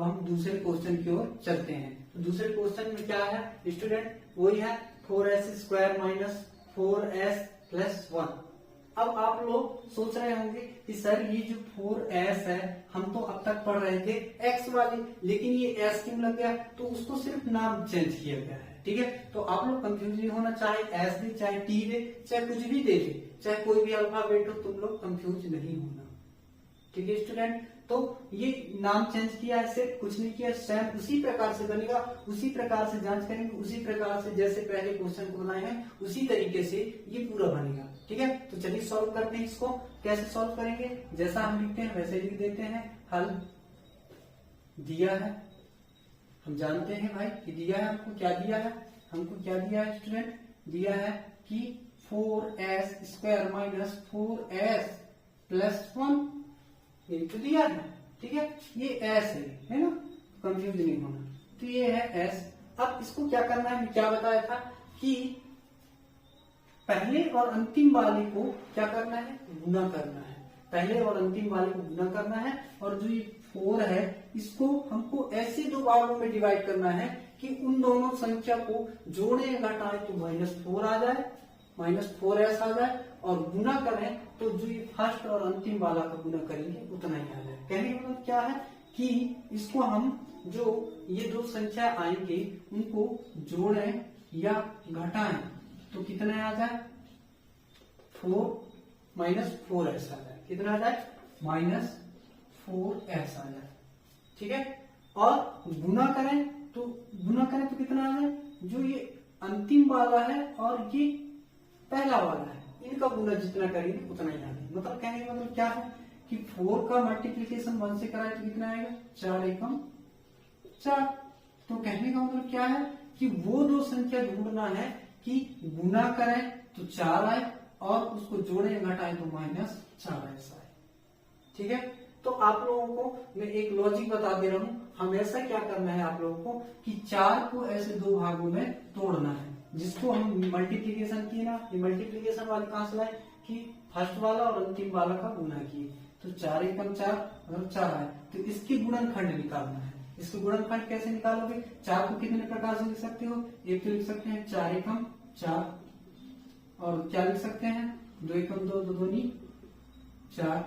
हम दूसरे क्वेश्चन की ओर चलते हैं। तो दूसरे क्वेश्चन में क्या है स्टूडेंट, वही है 4s² माइनस 4s प्लस 1। अब आप लोग सोच रहे होंगे कि सर ये जो 4s है हम तो अब तक पढ़ रहे थे x वाली, लेकिन ये s क्यों लग गया, तो उसको सिर्फ नाम चेंज किया गया है। ठीक है, तो आप लोग कंफ्यूज नहीं होना, चाहे s दे चाहे t दे चाहे कुछ भी दे दे, चाहे कोई भी अल्फाबेट हो, तुम लोग कंफ्यूज नहीं होना। ठीक है स्टूडेंट, तो ये नाम चेंज किया है, सिर्फ कुछ नहीं किया, सेम उसी प्रकार से बनेगा, उसी प्रकार से जांच करेंगे, उसी प्रकार से जैसे पहले क्वेश्चन को बनाए हैं उसी तरीके से ये पूरा बनेगा। ठीक है, तो चलिए सॉल्व करते हैं इसको। कैसे सॉल्व करेंगे, जैसा हम लिखते हैं वैसे लिख देते हैं। हल दिया है, हम जानते हैं भाई कि दिया है, हमको क्या दिया है, हमको क्या दिया है स्टूडेंट, दिया है कि 4s² माइनस 4s प्लस 1, ये तो दिया है। ठीक है, ये s है ना, कंफ्यूज नहीं होना, तो ये है s। अब इसको क्या करना है, मैं क्या बताया था कि पहले और अंतिम वाले को क्या करना है, गुना करना है, पहले और अंतिम वाले को गुना करना है, और जो ये 4 है इसको हमको ऐसे दो भागों में डिवाइड करना है कि उन दोनों संख्या को जोड़े या घटाएं तो -4 आ जाए, -4s आ जाए, और गुना करें तो जो ये फर्स्ट और अंतिम वाला का गुना करेंगे उतना ही आ जाए। कहने का मतलब क्या है कि इसको हम जो ये दो संख्या आएंगे उनको जोड़ें या घटाएं तो कितना आ जाए, 4 -4s आ जाए, कितना आ जाए, -4s आ जाए। ठीक है, और गुना करें तो कितना आ जाए, जो ये अंतिम वाला है और ये पहला वाला है, इनका गुना जितना करेंगे उतना ही आएगा। मतलब कहने का मतलब क्या है कि 4 का मल्टीप्लीकेशन 1 से कराए तो कितना आएगा, 4 एकम 4। तो कहने का मतलब क्या है कि वो दो संख्या ढूंढना है कि गुना करें तो 4 आए और उसको जोड़े घटाए तो -4s आए। ठीक है, तो आप लोगों को मैं एक लॉजिक बता दे रहा हूं, हमेशा क्या करना है आप लोगों को कि 4 को ऐसे दो भागों में तोड़ना है, जिसको हम मल्टीप्लीकेशन किए ना, ये मल्टीप्लीकेशन वाले कहां से लाए कि फर्स्ट वाला और अंतिम वाला का गुना किए, तो 4 एकम 4 और 4 आए, तो इसकी गुणनखंड निकालना है। इसके गुणनखंड कैसे निकालोगे, 4 को कितने प्रकार से लिख सकते हो, एक तो लिख सकते हैं 4 एकम 4, और क्या लिख सकते हैं 2 एकम 2, 2 दूनी 4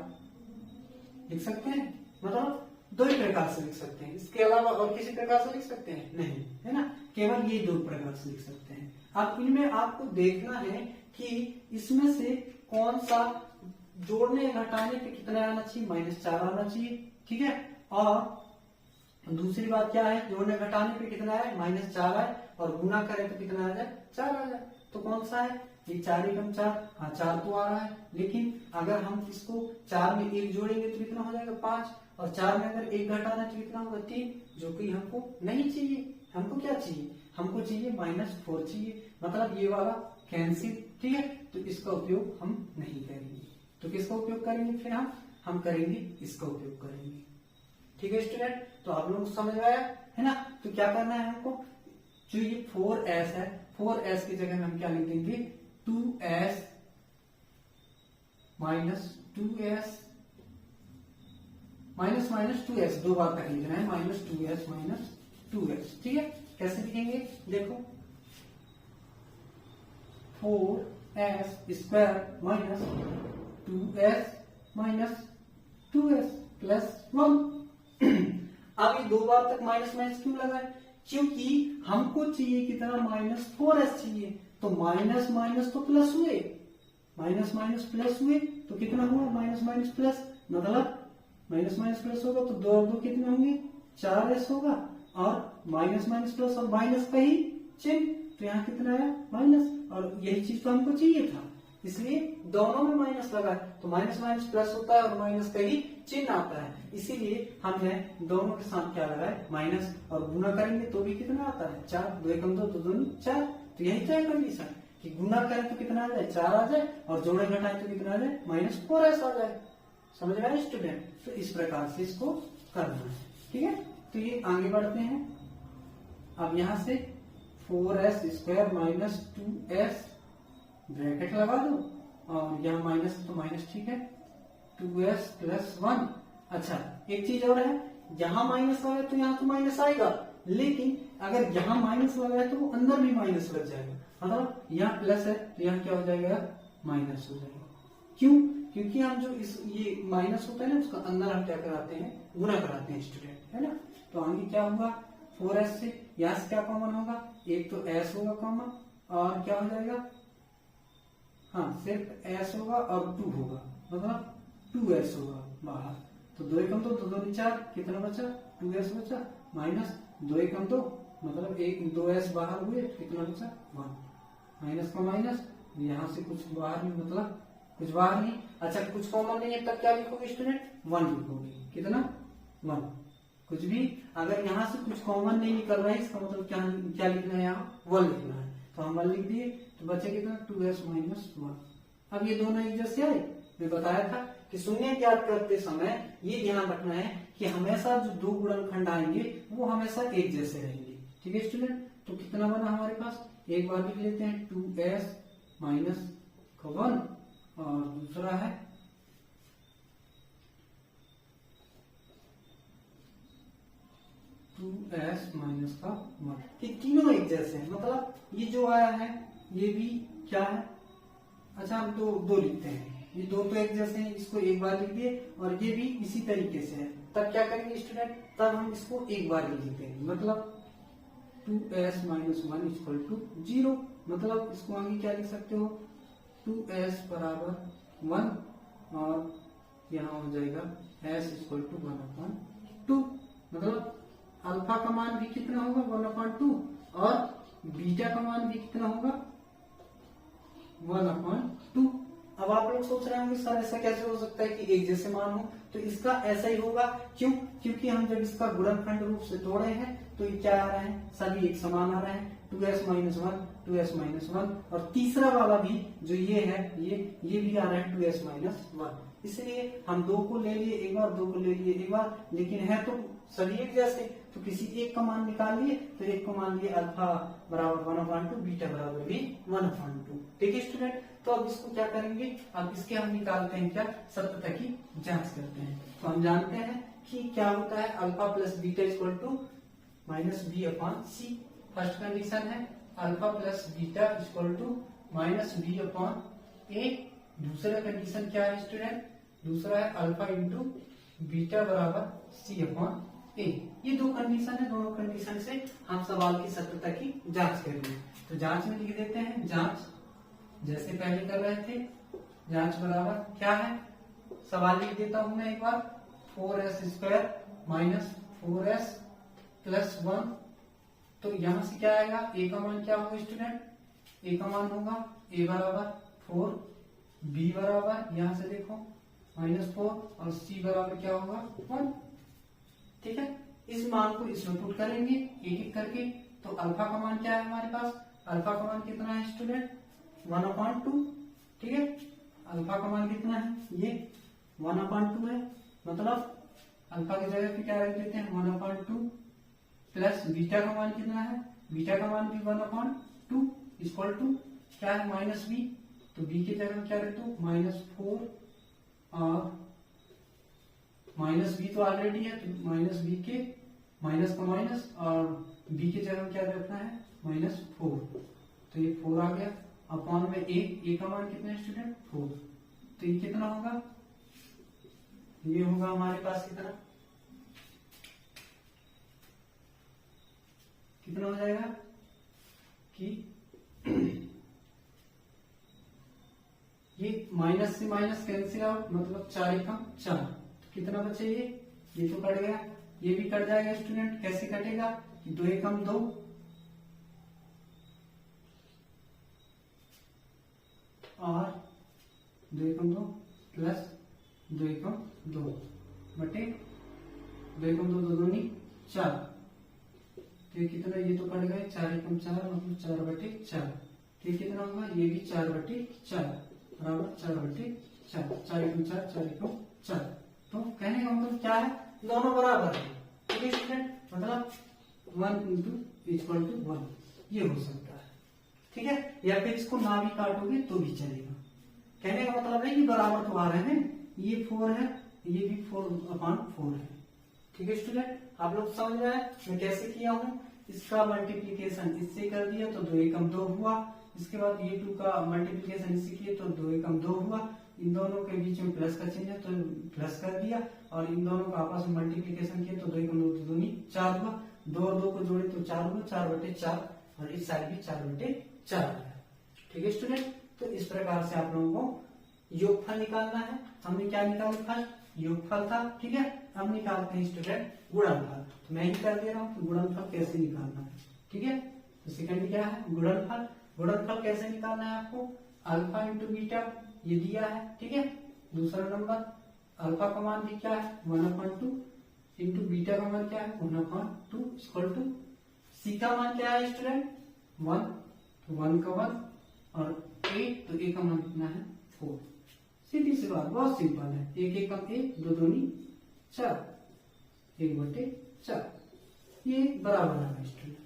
लिख सकते हैं, मतलब दो ही प्रकार से लिख सकते हैं, इसके अलावा और किसी प्रकार से लिख सकते हैं नहीं, है ना, केवल ये दो प्रकार से लिख सकते हैं। अब इनमें आपको देखना है कि इसमें से कौन सा जोड़ने घटाने पे कितना आना चाहिए, -4 आना चाहिए। ठीक है, और दूसरी बात क्या है, जोड़ने घटाने पे कितना है, -4 आए, और गुना करें तो कितना आ जाए, 4 आ जाए। तो कौन सा है, ये 4 एकम 4, हाँ 4 तो आ रहा है, लेकिन अगर हम इसको 4 में 1 जोड़ेंगे तो कितना हो जाएगा 5, और 4 में अगर 1 घटाना तो कितना होगा 3, जो कि हमको नहीं चाहिए। हमको क्या चाहिए, हमको चाहिए -4 चाहिए, मतलब ये वाला कैंसिल। ठीक है, तो इसका उपयोग हम नहीं करेंगे, तो किसका उपयोग करेंगे फिर हम करेंगे इसका उपयोग करेंगे। ठीक है स्टूडेंट, तो आप लोगों को समझ में आया है ना। तो क्या करना है हमको, जो ये 4s है, 4s की जगह में हम क्या लिख देंगे, 2s -2s -2s, दो बार तक लिखना है, -2s 2s। ठीक है, कैसे लिखेंगे देखो, 4s² minus 2s 2s plus 1। अब ये दो बार तक माइनस क्यों लगा है, क्योंकि हमको चाहिए कितना, -4s चाहिए, तो माइनस तो प्लस हुए, माइनस प्लस हुए तो कितना हुआ, माइनस प्लस, मतलब माइनस प्लस होगा तो 2 और 2 कितने होंगे, 4s होगा, और माइनस प्लस और माइनस का ही चिन्ह, तो यहाँ कितना आया माइनस, और यही चीज तो हमको चाहिए था, इसलिए दोनों में माइनस लगा है, तो माइनस प्लस होता है और माइनस का ही चिन्ह आता है, इसीलिए हमने दोनों के साथ क्या लगाया माइनस, और गुना करेंगे तो भी कितना आता है 4, 2 एकम 2, 2 दूनी 4, तो यही तो है कंडीशन कि गुना करें तो कितना आ जाए 4 आ जाए, और जोड़े घटाए तो कितना आ जाए -4s आ जाए। समझ में आया स्टूडेंट, तो इस प्रकार से इसको करना है। ठीक है, तो ये आगे बढ़ते हैं। अब यहां से 4s² माइनस 2s ब्रैकेट लगा दो, और यहाँ माइनस तो माइनस ठीक है, 2s प्लस 1। अच्छा, एक चीज और है यहाँ माइनस लगा है तो यहाँ तो माइनस आएगा, लेकिन अगर यहाँ माइनस लगा है तो वो अंदर भी माइनस लग जाएगा, मतलब यहाँ प्लस है तो यहाँ क्या हो जाएगा, माइनस हो जाएगा। क्यों? क्योंकि हम जो ये माइनस होता है ना उसका अंदर हम क्या कराते हैं, गुना कराते हैं स्टूडेंट, है ना। तो आगे क्या होगा, 4s से यहाँ से क्या कॉमन होगा, एक तो s होगा कॉमन और क्या हो जाएगा, हाँ सिर्फ s होगा और 2 होगा, मतलब 2s होगा बाहर। तो 2 एकम 2, 2 दूनी 4, कितना बचा, 2s बचा, माइनस 2 एकम 2, मतलब 2s बाहर हुए, कितना बचा 1, माइनस का माइनस, यहाँ से कुछ बाहर नहीं, मतलब कुछ बाहर नहीं। अच्छा कुछ कॉमन नहीं है तब क्या लिखोगे स्टूडेंट, 1 लिखोगे, कितना 1। कुछ भी अगर यहाँ से कुछ कॉमन नहीं निकल रहा है इसका मतलब क्या लिखना है, यहाँ 1 लिखना है, तो हम 1 लिख दिए, तो बचे कितना 2s माइनस 1। अब ये दोनों एक जैसे आए, मैं बताया था कि शून्य ज्ञात करते समय ये ध्यान रखना है कि हमेशा जो दो गुणनखंड आएंगे वो हमेशा एक जैसे रहेंगे, ठीक है स्टूडेंट। तो कितना बना हमारे पास, एक बार लिख लेते हैं 2s माइनस 1 और दूसरा है 2s माइनस का 1। ये तीनों एक जैसे हैं, मतलब ये जो आया है ये भी क्या है, अच्छा हम तो दो लिखते हैं, ये दो तो एक जैसे हैं, इसको एक बार लिख दिए, और ये भी इसी तरीके से है। तब क्या करेंगे स्टूडेंट, तब हम इसको एक बार लिख देते हैं, मतलब 2s माइनस 1 इक्वल टू 0, मतलब इसको आगे क्या लिख सकते हो, 2s बराबर 1 और यहाँ हो जाएगा s इक्वल टू 1/2, मतलब अल्फा का मान भी कितना होगा 1/2 और बीटा का मान भी कितना होगा 1/2। अब आप लोग सोच रहे होंगे सर ऐसा कैसे हो सकता है कि एक जैसे मान हो, तो इसका ऐसा ही होगा, क्यों, क्योंकि हम जब इसका गुणनखंड रूप से तोड़े हैं तो ये क्या आ रहा है, सभी एक समान आ रहे हैं, 2s माइनस 1, 2s माइनस 1, और तीसरा वाला भी जो ये है ये भी आ रहा है 2s माइनस 1। इसलिए हम दो को ले लिए एक बार, दो को ले लिए एक बार, लेकिन है तो सभी एक जैसे, तो किसी एक का मान निकाल लिए, तो एक को मान लिए अल्फा बराबर 1/2, बीटा बराबर भी 1/2, ठीक है स्टूडेंट। तो अब इसको क्या करेंगे, अब इसके हम निकालते हैं क्या, सत्यता की जांच करते हैं। तो हम जानते हैं कि क्या होता है, alpha plus beta equal to minus b/c। First condition है alpha plus beta equal to minus b/a। दूसरा कंडीशन क्या है स्टूडेंट, दूसरा है अल्फा इंटू बीटा बराबर c/a। ये दो कंडीशन है, दोनों कंडीशन से हम सवाल की सत्यता की जांच करेंगे। तो जांच में लिख देते हैं, जांच जैसे पहले कर रहे थे, जांच बराबर क्या है, सवाल लिख देता हूं मैं एक बार, 4s² माइनस 4s प्लस 1। तो यहां से क्या आएगा, a का मान क्या होगा स्टूडेंट, a का मान होगा a बराबर 4, b बराबर यहां से देखो -4 और c बराबर क्या होगा 1, ठीक है। इस मान को इसमें पुट करेंगे एक एक करके। तो अल्फा का मान क्या है हमारे पास, अल्फा का मान कितना है स्टूडेंट 1/2, ठीक है। अल्फा का मान कितना है, ये 1/2 है, मतलब अल्फा की जगह पे क्या रख लेते हैं 1/2 प्लस बीटा का मान कितना है, बीटा का मान भी 1/2 इक्वल टू क्या है -b। तो b की जगह क्या रख दो -4 और -b तो ऑलरेडी है, तो -b के माइनस का माइनस और b की जगह क्या रखना है -4। तो ये 4 आ गया अपॉन में a का मान कितना है स्टूडेंट 4। तो ये कितना होगा, ये होगा हमारे पास कितना हो जाएगा कि ये माइनस से माइनस कैंसिल आउट, मतलब 4 एकम 4। तो कितना बचे, ये तो कट गया, ये भी कट जाएगा स्टूडेंट। कैसे कटेगा, 2 एकम 2 और 2 एकम 2 प्लस 2 एकम 2 बटे 2 एकम 2 2 दूनी 4। तो ये कितना, ये तो कट गए 4 एकम 4 मतलब 4/4। तो ये कितना होगा, ये भी 4/4 बराबर 4/4, 4 एकम 4 4 एकम 4। तो कहने का मतलब क्या है, दोनों बराबर है, ठीक है स्टूडेंट, मतलब 1 इक्वल टू 1 ये हो सकता है, ठीक है। या फिर इसको ना भी काटोगे तो भी चलेगा। कहने का मतलब है कि बराबर तो आ रहे हैं, ये 4 है, ये भी 4/4 है, ठीक है स्टूडेंट, आप लोग समझ रहे हैं मैं कैसे किया हूँ। इसका मल्टीप्लीकेशन इससे कर दिया तो 2 एकम 2 हुआ। इसके बाद ये 2 का मल्टीप्लीकेशन इससे किए तो 2 एकम 2 हुआ। इन दोनों के बीच में प्लस का चिन्ह है तो प्लस कर दिया, और इन दोनों का आपस में मल्टीप्लीकेशन किया तो 2 एकम 2 दूनी 4 हुआ। 2 और 2 को जोड़े तो 4 हुआ, 4/4, और इस साइड भी 4/4 आया। ठीक है स्टूडेंट, तो इस प्रकार से आप लोगों को योगफल निकालना है। हमने क्या निकाला फर्स्ट, योगफल था, ठीक है। हम निकालते हैं स्टूडेंट गुणनफल। तो मैं ही कर दे रहा हूँ कि गुणनफल कैसे निकालना है, ठीक है। तो सेकंड क्या है, गुणनफल। गुणनफल कैसे निकालना है आपको, अल्फा इंटू बीटा ये दिया है, ठीक है। दूसरा नंबर अल्फा का मान भी क्या है 1/2 इंटू बीटा का मान क्या है 1/2 इक्वल टू सी का मान क्या है स्टूडेंट 1, तो 1 का 1 और 8, तो ए का मान कितना है 4। सीधी सी बात, बहुत सिंपल है। 1 एकम 1, 2 दूनी 4, 1/4 ये बराबर है स्टूडेंट,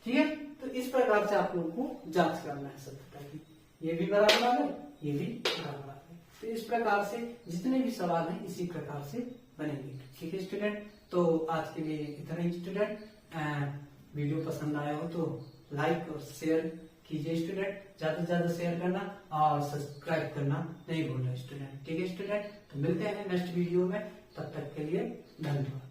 ठीक है। तो इस प्रकार से आप लोगों को जांच करना है सत्यता की, ये भी बराबर आ गए, ये भी बराबर आ गए। तो इस प्रकार से जितने भी सवाल हैं इसी प्रकार से बनेंगे, ठीक है स्टूडेंट। तो आज के लिए इतना ही स्टूडेंट। वीडियो पसंद आया हो तो लाइक और शेयर कीजिए स्टूडेंट, ज्यादा से ज्यादा शेयर करना और सब्सक्राइब करना नहीं भूलना स्टूडेंट, ठीक है स्टूडेंट। तो मिलते हैं नेक्स्ट वीडियो में, तब तक के लिए धन्यवाद।